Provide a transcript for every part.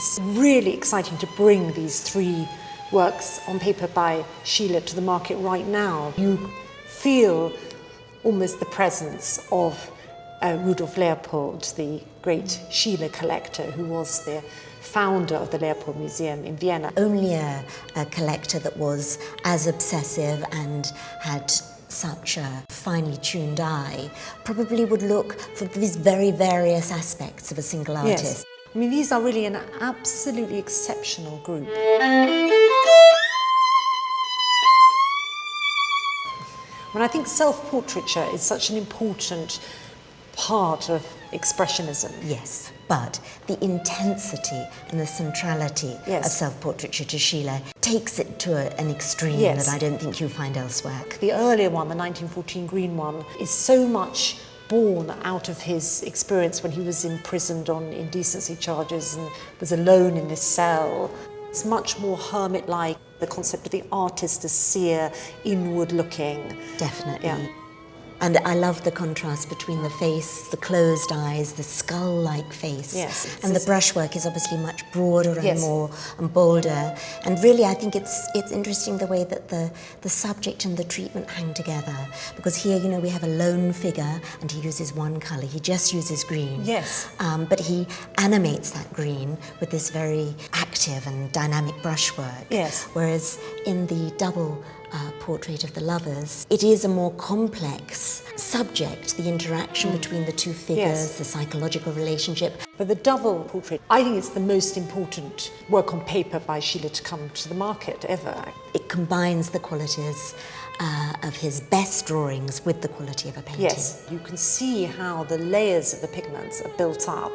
It's really exciting to bring these three works on paper by Schiele to the market right now. You feel almost the presence of Rudolf Leopold, the great Schiele collector, who was the founder of the Leopold Museum in Vienna. Only a collector that was as obsessive and had such a finely tuned eye probably would look for these very various aspects of a single artist. Yes. I mean, these are really an absolutely exceptional group. When I think self-portraiture is such an important part of Expressionism. Yes, but the intensity and the centrality of self-portraiture to Schiele takes it to an extreme that I don't think you'll find elsewhere. The earlier one, the 1914 green one, is so much born out of his experience when he was imprisoned on indecency charges and was alone in this cell. It's much more hermit-like, the concept of the artist as seer, inward-looking. Definitely. Yeah. And I love the contrast between the face, the closed eyes, the skull-like face. Yes. And the brushwork is obviously much broader and more and bolder. And really, I think it's interesting the way that the subject and the treatment hang together. Because here, you know, we have a lone figure and he uses one colour. He just uses green. Yes. But he animates that green with this very active and dynamic brushwork. Yes. Whereas in the double portrait of the lovers, it is a more complex subject, the interaction between the two figures, the psychological relationship. But the double portrait, I think it's the most important work on paper by Schiele to come to the market ever. It combines the qualities of his best drawings with the quality of a painting. Yes, you can see how the layers of the pigments are built up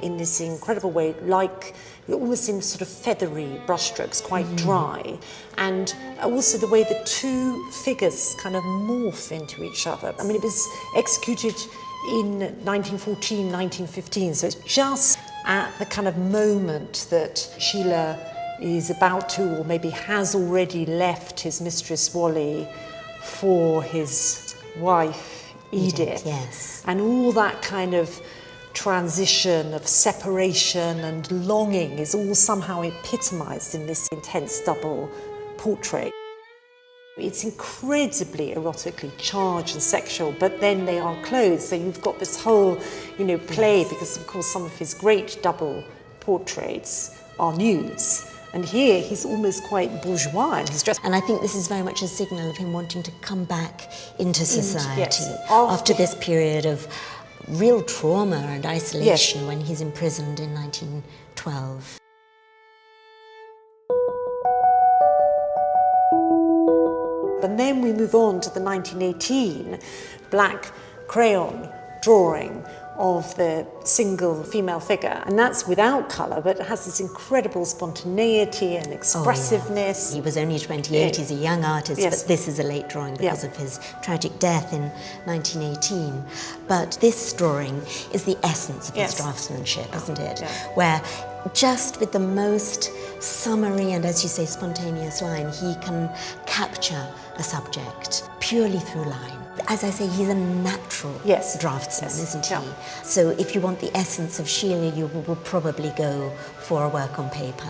in this incredible way, like almost in sort of feathery brushstrokes, quite dry. And also the way the two figures kind of morph into each other. I mean, it was executed in 1914, 1915, so it's just at the kind of moment that Schiele is about to, or maybe has already left his mistress Wally for his wife Edith. Yes. And all that kind of transition of separation and longing is all somehow epitomized in this intense double portrait. It's incredibly erotically charged and sexual, but then they are clothed, so you've got this whole, you know, play, because of course some of his great double portraits are nudes. And here he's almost quite bourgeois in his dress. And I think this is very much a signal of him wanting to come back into society After this period of real trauma and isolation when he's imprisoned in 1912. And then we move on to the 1918 black crayon drawing of the single female figure. And that's without colour, but it has this incredible spontaneity and expressiveness. He was only 28, he's a young artist, but this is a late drawing because of his tragic death in 1918. But this drawing is the essence of his draftsmanship, isn't it? Where just with the most summary and, as you say, spontaneous line, he can capture a subject purely through line. As I say, he's a natural draftsman, isn't he? So if you want the essence of Schiele, you will probably go for a work on paper.